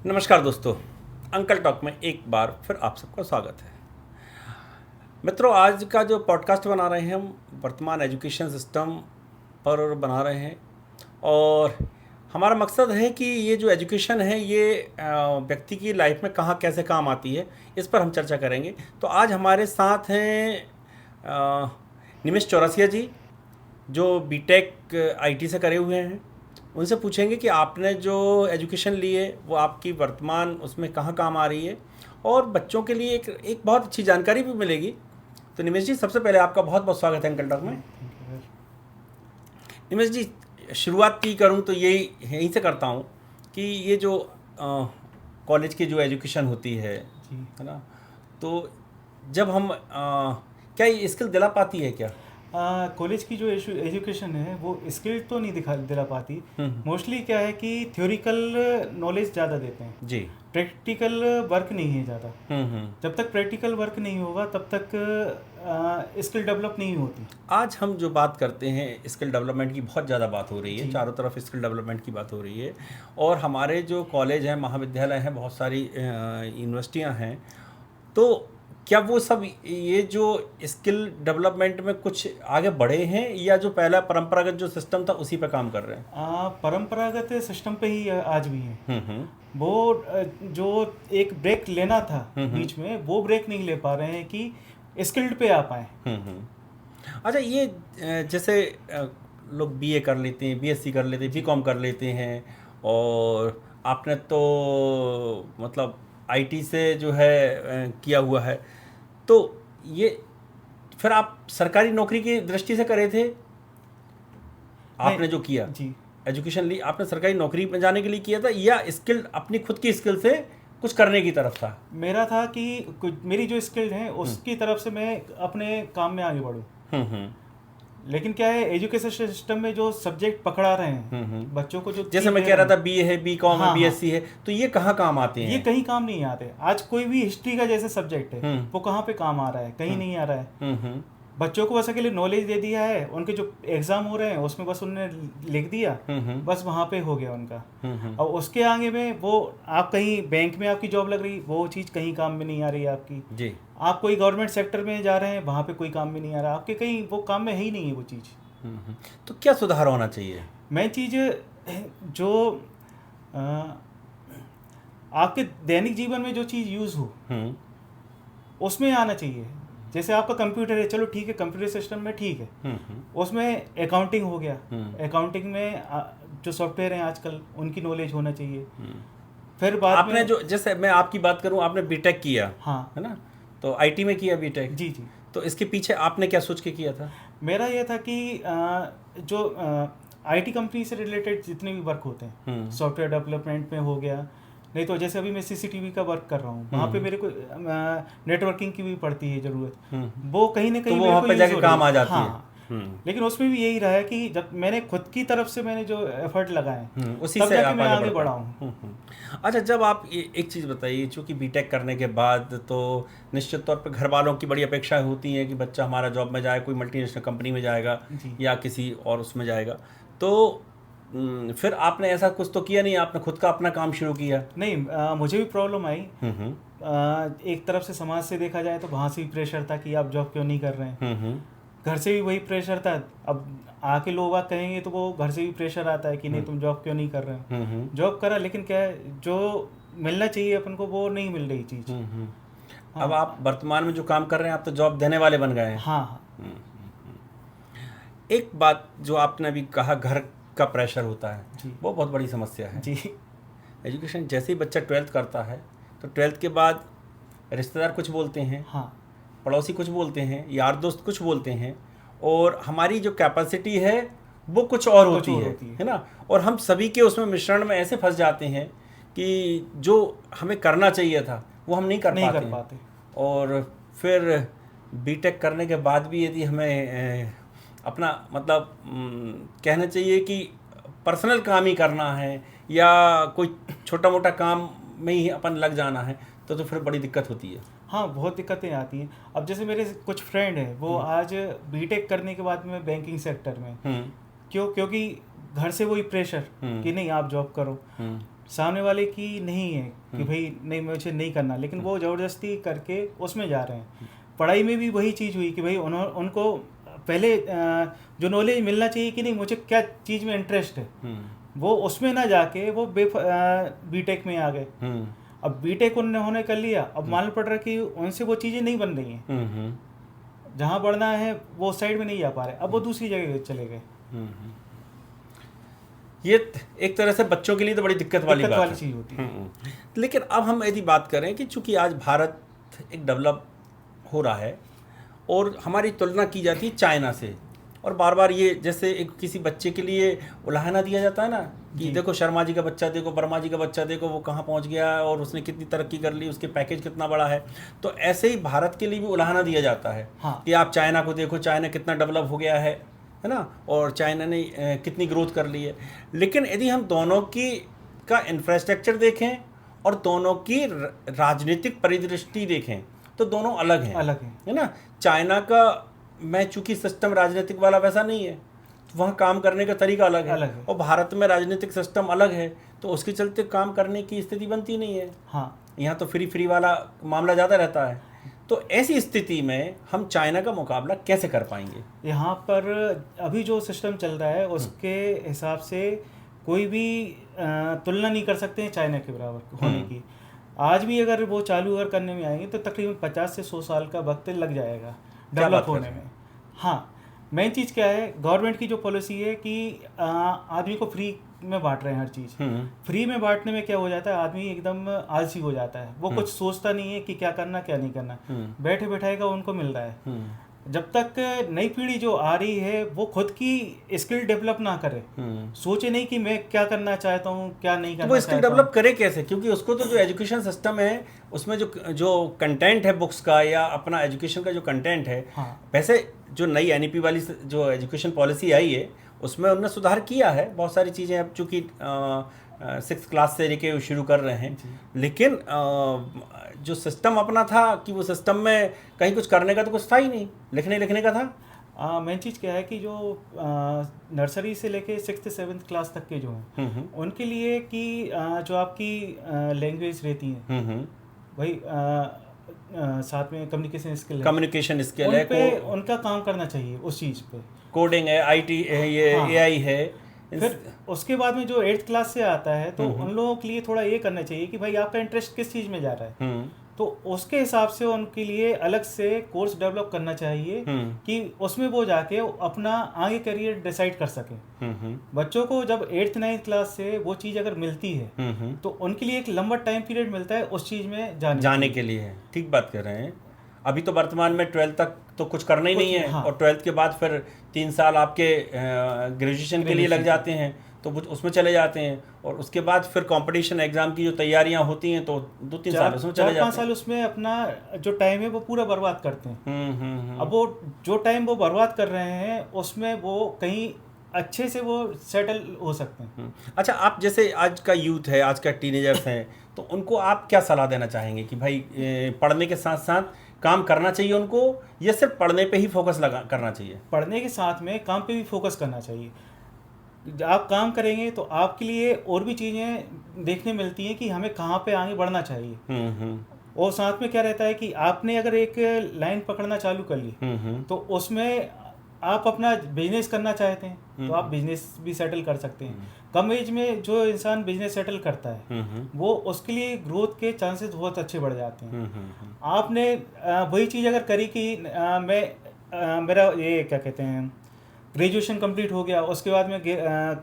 नमस्कार दोस्तों, uncle talk में एक बार फिर आप सबका स्वागत है। मित्रों, आज का जो पॉडकास्ट बना रहे हैं हम वर्तमान एजुकेशन सिस्टम पर बना रहे हैं और हमारा मकसद है कि ये जो एजुकेशन है ये व्यक्ति की लाइफ में कहाँ कैसे काम आती है, इस पर हम चर्चा करेंगे। तो आज हमारे साथ हैं निमिष चौरसिया जी, जो बीटेक आईटी से करे हुए हैं। उनसे पूछेंगे कि आपने जो एजुकेशन ली है वो आपकी वर्तमान उसमें कहाँ काम आ रही है और बच्चों के लिए एक बहुत अच्छी जानकारी भी मिलेगी। तो निमेश जी, सबसे पहले आपका बहुत बहुत स्वागत है अंकल टॉक में। निमेश जी, शुरुआत की करूँ तो यहीं से करता हूँ कि ये जो कॉलेज की जो एजुकेशन होती है ना, तो जब हम क्या ये स्किल दिला पाती है क्या? कॉलेज की जो एजुकेशन है वो स्किल तो नहीं दिला पाती। मोस्टली क्या है कि थ्योरिकल नॉलेज ज़्यादा देते हैं जी, प्रैक्टिकल वर्क नहीं है ज़्यादा। जब तक प्रैक्टिकल वर्क नहीं होगा तब तक स्किल डेवलप नहीं होती। आज हम जो बात करते हैं स्किल डेवलपमेंट की, बहुत ज़्यादा बात हो रही है, चारों तरफ स्किल डेवलपमेंट की बात हो रही है। और हमारे जो कॉलेज हैं, महाविद्यालय हैं, बहुत सारी यूनिवर्सिटियां हैं, तो क्या वो सब ये जो स्किल डेवलपमेंट में कुछ आगे बढ़े हैं या जो पहला परंपरागत जो सिस्टम था उसी पे काम कर रहे हैं? परंपरागत सिस्टम पे ही आज भी है। वो जो एक ब्रेक लेना था बीच में, वो ब्रेक नहीं ले पा रहे हैं कि स्किल्ड पे आ पाए। अच्छा, ये जैसे लोग बीए कर लेते हैं, बीएससी कर लेते हैं, बीकॉम कर लेते हैं, और आपने तो मतलब आईटी से जो है किया हुआ है, तो ये फिर आप सरकारी नौकरी की दृष्टि से करे थे? आपने जो किया जी, एजुकेशन ली, आपने सरकारी नौकरी में जाने के लिए किया था या स्किल अपनी खुद की स्किल से कुछ करने की तरफ था? मेरा था कि मेरी जो स्किल है उसकी तरफ से मैं अपने काम में आगे बढ़ूं। लेकिन क्या है, एजुकेशन सिस्टम में जो सब्जेक्ट पकड़ा रहे हैं बच्चों को, जो जैसे मैं कह रहा था बीए है, बीकॉम है, बीएससी है, तो ये कहाँ काम आते हैं? ये कहीं काम नहीं आते। आज कोई भी हिस्ट्री का जैसे सब्जेक्ट है वो कहाँ पे काम आ रहा है? कहीं नहीं आ रहा है। बच्चों को बस अकेले नॉलेज दे दिया है, उनके जो एग्जाम हो रहे हैं उसमें बस उन्होंने लिख दिया, बस वहाँ पे हो गया उनका। और उसके आगे में वो, आप कहीं बैंक में आपकी जॉब लग रही, वो चीज़ कहीं काम में नहीं आ रही है आपकी जी। आप कोई गवर्नमेंट सेक्टर में जा रहे हैं, वहाँ पे कोई काम में नहीं आ रहा आपके, कहीं वो काम में है ही नहीं है वो चीज़। तो क्या सुधार होना चाहिए? मैं चीज़ जो आपके दैनिक जीवन में जो चीज़ यूज़ हो उसमें आना चाहिए। जैसे आपका कंप्यूटर है, चलो ठीक है, कंप्यूटर सिस्टम में ठीक है, उसमें अकाउंटिंग हो गया, अकाउंटिंग में जो सॉफ्टवेयर हैं आजकल उनकी नॉलेज होना चाहिए। फिर बाद आपने में जो, जैसे मैं आपकी बात करूं, आपने बीटेक किया, हाँ, है ना, तो आईटी में किया बीटेक। जी जी। तो इसके पीछे आपने क्या सोच के किया था? मेरा यह था कि जो आईटी कंपनी से रिलेटेड जितने भी वर्क होते हैं, सॉफ्टवेयर डेवलपमेंट में हो गया, नहीं तो जैसे अभी मैं सीसीटीवी का वर्क कर रहा हूँ, वहाँ पे मेरे को नेटवर्किंग की भी पड़ती है ज़रूरत, वो कहीं ना कहीं तो वो वहाँ पे जाके काम आ जाती है। लेकिन उसमें भी यही रहा है कि जब मैंने खुद की तरफ से मैंने जो एफर्ट लगाए उसी तब से जाके आप मैं आगे बढ़ा बढ़ते हूँ। अच्छा, जब आप एक चीज़ बताइए, चूँकि बीटेक करने के बाद तो निश्चित तौर पे घर वालों की बड़ी अपेक्षाएं होती हैं कि बच्चा हमारा जॉब में जाए, कोई मल्टीनेशनल कंपनी में जाएगा या किसी और उसमें जाएगा, तो फिर आपने ऐसा कुछ तो किया नहीं, आपने खुद का अपना काम शुरू किया? नहीं, मुझे भी प्रॉब्लम आई। एक तरफ से समाज से देखा जाए तो वहाँ से भी प्रेशर था कि आप जॉब क्यों नहीं कर रहे हैं, घर से भी वही प्रेशर था। अब आके लोग बात कहेंगे तो वो घर से भी प्रेशर आता है कि नहीं तुम जॉब क्यों नहीं कर रहे हो। जॉब करा, लेकिन क्या है, जो मिलना चाहिए अपन को वो नहीं मिल रही चीज़। अब आप वर्तमान में जो काम कर रहे हैं, आप तो जॉब देने वाले बन गए हैं। हाँ। एक बात जो आपने अभी कहा, घर का प्रेशर होता है, वो बहुत बड़ी समस्या है जी। एजुकेशन जैसे ही बच्चा 12th करता है तो 12th के बाद रिश्तेदार कुछ बोलते हैं, हाँ, पड़ोसी कुछ बोलते हैं, यार दोस्त कुछ बोलते हैं, और हमारी जो कैपेसिटी है वो कुछ और होती है ना, और हम सभी के उसमें मिश्रण में ऐसे फंस जाते हैं कि जो हमें करना चाहिए था वो हम नहीं कर पाते। और फिर बीटेक करने के बाद भी यदि हमें अपना मतलब कहना चाहिए कि पर्सनल काम ही करना है या कोई छोटा मोटा काम में ही अपन लग जाना है, तो फिर बड़ी दिक्कत होती है। हाँ, बहुत दिक्कतें आती हैं। अब जैसे मेरे कुछ फ्रेंड हैं, वो आज बीटेक करने के बाद में बैंकिंग सेक्टर में, क्योंकि घर से वही प्रेशर कि नहीं आप जॉब करो। सामने वाले की नहीं है कि भाई नहीं मुझे नहीं करना, लेकिन वो ज़बरदस्ती करके उसमें जा रहे हैं। पढ़ाई में भी वही चीज़ हुई कि भाई उनको पहले जो नॉलेज मिलना चाहिए कि नहीं मुझे क्या चीज़ में इंटरेस्ट है, वो उसमें ना जाके वो बीटेक में आ गए। अब बीटेक उन्होंने कर लिया, अब मालूम पड़ रहा है कि उनसे वो चीज़ें नहीं बन रही हैं, जहाँ बढ़ना है वो साइड में नहीं जा पा रहे, अब वो दूसरी जगह चले गए। ये एक तरह से बच्चों के लिए तो बड़ी दिक्कत वाली चीज़ होती है। लेकिन अब हम यदि बात करें कि चूंकि आज भारत एक डेवलप हो रहा है और हमारी तुलना की जाती है चाइना से, और बार बार ये जैसे एक किसी बच्चे के लिए उलाहना दिया जाता है ना कि देखो शर्मा जी का बच्चा देखो, वर्मा जी का बच्चा देखो, वो कहाँ पहुँच गया और उसने कितनी तरक्की कर ली, उसके पैकेज कितना बड़ा है। तो ऐसे ही भारत के लिए भी उलाहना दिया जाता है कि आप चाइना को देखो, चाइना कितना डेवलप हो गया है ना, और चाइना ने कितनी ग्रोथ कर ली है। लेकिन यदि हम दोनों की का इंफ्रास्ट्रक्चर देखें और दोनों की राजनीतिक परिदृष्टि देखें तो दोनों अलग हैं, है ना। चाइना का मैं चूंकि सिस्टम राजनीतिक वाला वैसा नहीं है, तो वहाँ काम करने का तरीका अलग है। और भारत में राजनीतिक सिस्टम अलग है, तो उसके चलते काम करने की स्थिति बनती नहीं है। यहाँ तो फ्री वाला मामला ज़्यादा रहता है। तो ऐसी स्थिति में हम चाइना का मुकाबला कैसे कर पाएंगे? यहाँ पर अभी जो सिस्टम चल रहा है उसके हिसाब से कोई भी तुलना नहीं कर सकते हैं चाइना के बराबर होने की। आज भी अगर वो चालू अगर करने में आएंगे तो तकरीबन 50 से 100 साल का वक्त लग जाएगा डेवलप होने में। हाँ, मेन चीज़ क्या है, गवर्नमेंट की जो पॉलिसी है कि आदमी को फ्री में बांट रहे हैं हर चीज़। फ्री में बांटने में क्या हो जाता है, आदमी एकदम आलसी हो जाता है, वो कुछ सोचता नहीं है कि क्या करना क्या नहीं करना, बैठे बैठाएगा उनको मिल रहा है। जब तक नई पीढ़ी जो आ रही है वो खुद की स्किल डेवलप ना करे, सोचे नहीं कि मैं क्या करना चाहता हूँ क्या नहीं करना, तो वो स्किल डेवलप करे कैसे? क्योंकि उसको तो जो एजुकेशन सिस्टम है उसमें जो कंटेंट है बुक्स का या अपना एजुकेशन का जो कंटेंट है, वैसे जो नई NEP वाली जो एजुकेशन पॉलिसी आई है उसमें उन्होंने सुधार किया है बहुत सारी चीज़ें। अब चूँकि 6th क्लास से लेके शुरू कर रहे हैं, लेकिन जो सिस्टम अपना था कि वो सिस्टम में कहीं कुछ करने का तो कुछ था ही नहीं, लिखने का था। मेन चीज़ क्या है कि जो नर्सरी से लेके 6th 7th क्लास तक के जो हैं उनके लिए कि जो आपकी लैंग्वेज रहती है वही साथ में कम्युनिकेशन स्किल है, उनका काम करना चाहिए उस चीज़ पे। कोडिंग है, IT है, ये AI है। फिर उसके बाद में जो 8th क्लास से आता है तो उन लोगों के लिए थोड़ा ये करना चाहिए कि भाई आपका इंटरेस्ट किस चीज़ में जा रहा है, तो उसके हिसाब से उनके लिए अलग से कोर्स डेवलप करना चाहिए कि उसमें वो जाके अपना आगे करियर डिसाइड कर सके। बच्चों को जब 8th 9th क्लास से वो चीज़ अगर मिलती है तो उनके लिए एक लंबा टाइम पीरियड मिलता है उस चीज़ में जाने के लिए। ठीक बात कर रहे हैं। अभी तो वर्तमान में 12th तक तो कुछ करना ही नहीं है, और 12th के बाद फिर 3 साल आपके ग्रेजुएशन के लिए लग जाते हैं, तो उसमें चले जाते हैं, और उसके बाद फिर कंपटीशन एग्जाम की जो तैयारियां होती हैं तो 2-3 साल उसमें चले जाते हैं। 4-5 साल उसमें अपना जो टाइम है वो पूरा बर्बाद करते हैं। अब वो जो टाइम वो बर्बाद कर रहे हैं उसमें वो कहीं अच्छे से वो सेटल हो सकते हैं। अच्छा, आप जैसे आज का यूथ है, आज का टीनेजर्स हैं, तो उनको आप क्या सलाह देना चाहेंगे कि भाई पढ़ने के साथ साथ काम करना चाहिए उनको, या सिर्फ पढ़ने पे ही फोकस करना चाहिए? पढ़ने के साथ में काम पे भी फोकस करना चाहिए। आप काम करेंगे तो आपके लिए और भी चीज़ें देखने मिलती हैं कि हमें कहाँ पे आगे बढ़ना चाहिए। और साथ में क्या रहता है कि आपने अगर एक लाइन पकड़ना चालू कर ली तो उसमें आप अपना बिजनेस करना चाहते हैं तो आप बिजनेस भी सेटल कर सकते हैं। कम एज में जो इंसान बिजनेस सेटल करता है वो उसके लिए ग्रोथ के चांसेस बहुत अच्छे बढ़ जाते हैं। आपने वही चीज़ अगर करी कि मेरा ये क्या कहते हैं ग्रेजुएशन कंप्लीट हो गया, उसके बाद मैं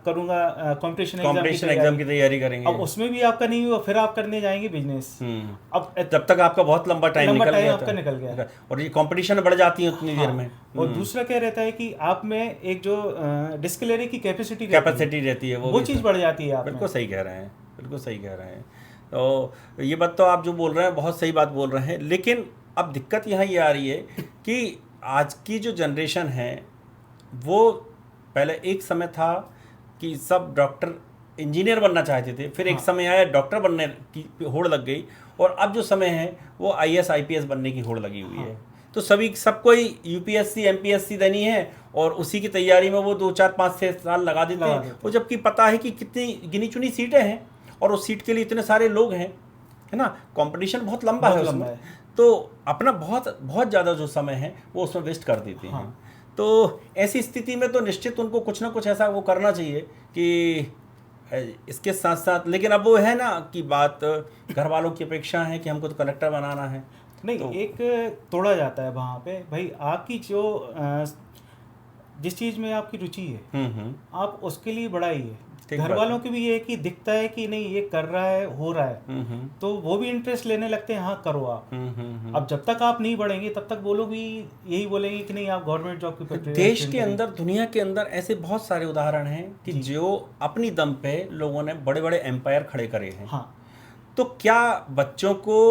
करूँगा कंपटीशन एग्जाम की तैयारी करेंगे, अब उसमें भी आपका नहीं हुआ फिर आप करने जाएंगे बिजनेस। अब जब तक आपका बहुत लंबा टाइम निकल गया और ये कंपटीशन बढ़ जाती है उतनी देर में। और दूसरा क्या रहता है कि आप में एक जो डिस्कलरी की कैपेसिटी रहती है वो चीज़ बढ़ जाती है। बिल्कुल सही कह रहे हैं, बिल्कुल सही कह रहे हैं। तो ये बात तो आप जो बोल रहे हैं बहुत सही बात बोल रहे हैं, लेकिन अब दिक्कत यहाँ ये आ रही है कि आज की जो जनरेशन है वो, पहले एक समय था कि सब डॉक्टर इंजीनियर बनना चाहते थे, फिर एक समय आया डॉक्टर बनने की होड़ लग गई, और अब जो समय है वो IAS IPS बनने की होड़ लगी हुई है। तो सब कोई UPSC MPSC देनी है और उसी की तैयारी में वो 2 4 5 6 साल लगा देते हैं, वो जबकि पता है कि कितनी गिनी चुनी सीटें हैं और उस सीट के लिए इतने सारे लोग हैं, है ना, कंपटीशन बहुत लंबा है उसमें, तो अपना बहुत बहुत ज़्यादा जो समय है वो उसमें वेस्ट कर देते हैं। तो ऐसी स्थिति में तो निश्चित उनको कुछ ना कुछ ऐसा वो करना चाहिए कि इसके साथ साथ, लेकिन अब वो है ना कि बात घर वालों की अपेक्षा है कि हमको तो कलेक्टर बनाना है। नहीं, तो एक तोड़ा जाता है वहाँ पे, भाई आपकी जो जिस चीज़ में आपकी रुचि है आप उसके लिए बढ़ाइए। घर वालों की भी ये कि दिखता है कि नहीं ये कर रहा है, हो रहा है, तो वो भी इंटरेस्ट लेने लगते हैं, हाँ करो आप। अब जब तक आप नहीं बढ़ेंगे तब तक वो लोग भी यही बोलेंगे कि नहीं आप गवर्नमेंट जॉब की। देश के अंदर, दुनिया के अंदर ऐसे बहुत सारे उदाहरण हैं कि जो अपनी दम पे लोगों ने बड़े बड़े एम्पायर खड़े करे हैं। हाँ, तो क्या बच्चों को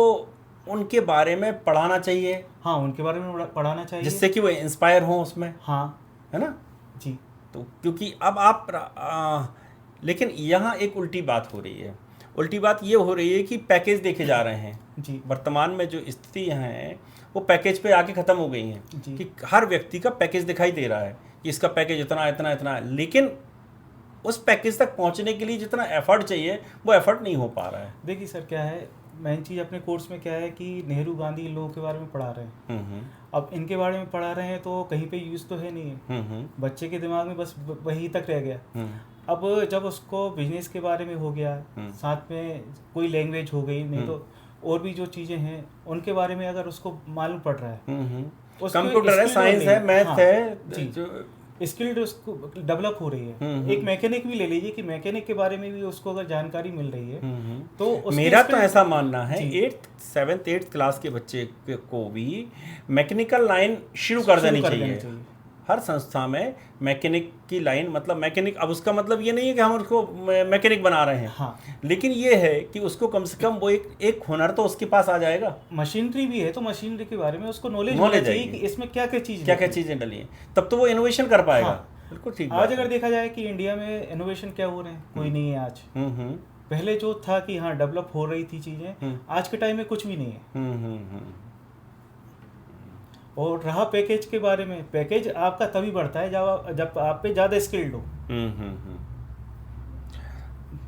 उनके बारे में पढ़ाना चाहिए? हाँ, उनके बारे में पढ़ाना चाहिए जिससे कि वो इंस्पायर हों उसमें। हाँ, है ना जी। तो क्योंकि अब आप लेकिन यहाँ एक उल्टी बात हो रही है। उल्टी बात ये हो रही है कि पैकेज देखे जा रहे हैं जी। वर्तमान में जो स्थिति है वो पैकेज पे आके ख़त्म हो गई हैं कि हर व्यक्ति का पैकेज दिखाई दे रहा है कि इसका पैकेज इतना इतना इतना है, लेकिन उस पैकेज तक पहुँचने के लिए जितना एफर्ट चाहिए वो एफर्ट नहीं हो पा रहा है। देखिए सर, क्या है, मेन चीज़ अपने कोर्स में क्या है कि नेहरू गांधी इन लोगों के बारे में पढ़ा रहे हैं। अब इनके बारे में पढ़ा रहे हैं तो कहीं पे यूज़ तो है नहीं है, बच्चे के दिमाग में बस वही तक रह गया। अब जब उसको बिजनेस के बारे में हो गया, साथ में कोई लैंग्वेज हो गई, नहीं तो और भी जो चीज़ें हैं उनके बारे में अगर उसको मालूम पड़ रहा है, कंप्यूटर है, साइंस है, मैथ है, स्किल्ड उसको डेवलप हो रही है। एक मैकेनिक भी ले लीजिए कि मैकेनिक के बारे में भी उसको अगर जानकारी मिल रही है तो मेरा तो ऐसा मानना है 8th 7th 8th क्लास के बच्चे को भी मैकेनिकल लाइन शुरू कर देनी चाहिए। हर संस्था में मैकेनिक की लाइन, मतलब मैकेनिक, अब उसका मतलब ये नहीं है कि हम उसको मैकेनिक बना रहे हैं। हाँ। लेकिन ये है कि उसको कम से कम वो एक हुनर तो उसके पास आ जाएगा। मशीनरी भी है तो मशीनरी के बारे में उसको नॉलेज होना चाहिए कि इसमें क्या क्या चीज़ें डली हैं, तब तो वो इनोवेशन कर पाएगा। बिल्कुल ठीक। आज अगर देखा जाए कि इंडिया में इनोवेशन क्या हो रहे हैं, कोई नहीं है आज। पहले जो था कि हाँ डेवलप हो रही थी चीज़ें, आज के टाइम में कुछ भी नहीं है। और रहा पैकेज के बारे में, पैकेज आपका तभी बढ़ता है जब आप पे ज़्यादा स्किल्ड हो।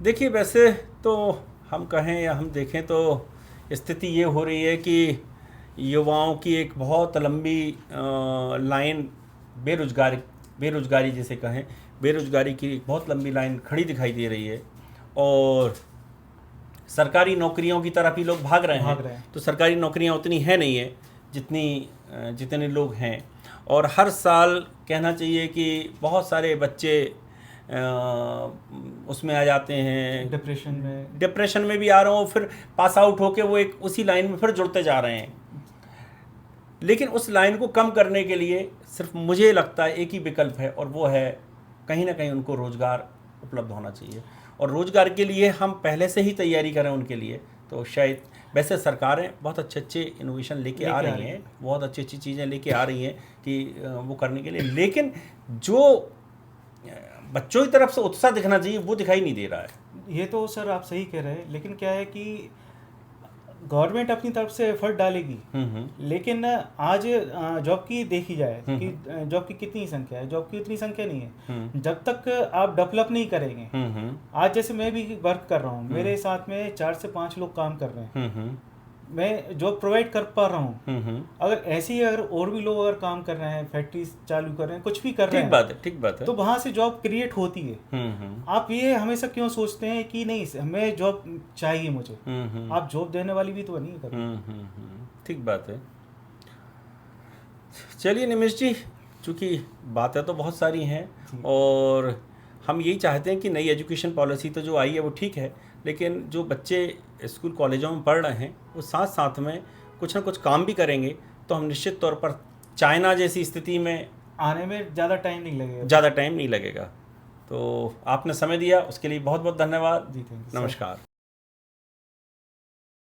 देखिए, वैसे तो हम कहें या हम देखें तो स्थिति ये हो रही है कि युवाओं की एक बहुत लंबी लाइन बेरोजगारी जिसे कहें, बेरोजगारी की एक बहुत लंबी लाइन खड़ी दिखाई दे रही है और सरकारी नौकरियों की तरफ ही लोग भाग रहे हैं। तो सरकारी नौकरियां उतनी है नहीं है जितने लोग हैं, और हर साल कहना चाहिए कि बहुत सारे बच्चे उसमें आ जाते हैं, डिप्रेशन में भी आ रहे हो, फिर पास आउट होके वो एक उसी लाइन में फिर जुड़ते जा रहे हैं। लेकिन उस लाइन को कम करने के लिए सिर्फ मुझे लगता है एक ही विकल्प है, और वो है कहीं ना कहीं उनको रोज़गार उपलब्ध होना चाहिए। और रोज़गार के लिए हम पहले से ही तैयारी करें उनके लिए, तो शायद, वैसे सरकारें बहुत अच्छे इनोवेशन लेके आ रही हैं, बहुत अच्छी चीज़ें लेके आ रही हैं कि वो करने के लिए, लेकिन जो बच्चों की तरफ से उत्साह दिखना चाहिए वो दिखाई नहीं दे रहा है। ये तो सर आप सही कह रहे हैं, लेकिन क्या है कि गवर्नमेंट अपनी तरफ से एफर्ट डालेगी, लेकिन आज जॉब की देखी जाए कि जॉब की कितनी संख्या है, जॉब की उतनी संख्या नहीं है जब तक आप डेवलप नहीं करेंगे। आज जैसे मैं भी वर्क कर रहा हूँ, मेरे साथ में 4 से 5 लोग काम कर रहे हैं, मैं जॉब प्रोवाइड कर पा रहा हूँ। अगर ऐसे ही अगर और भी लोग अगर काम कर रहे हैं, फैक्ट्री चालू कर रहे हैं, कुछ भी कर रहे हैं, ठीक बात है, तो वहाँ से जॉब क्रिएट होती है। आप ये हमेशा क्यों सोचते हैं कि नहीं हमें जॉब चाहिए मुझे, आप जॉब देने वाली भी तो नहीं है। ठीक बात है। चलिए निमिष जी, चूँकि बातें तो बहुत सारी हैं और हम यही चाहते हैं कि नई एजुकेशन पॉलिसी तो जो आई है वो ठीक है, लेकिन जो बच्चे स्कूल कॉलेजों में पढ़ रहे हैं वो साथ साथ में कुछ ना कुछ काम भी करेंगे तो हम निश्चित तौर पर चाइना जैसी स्थिति में आने में ज़्यादा टाइम नहीं लगेगा। तो आपने समय दिया उसके लिए बहुत बहुत धन्यवाद जी। नमस्कार।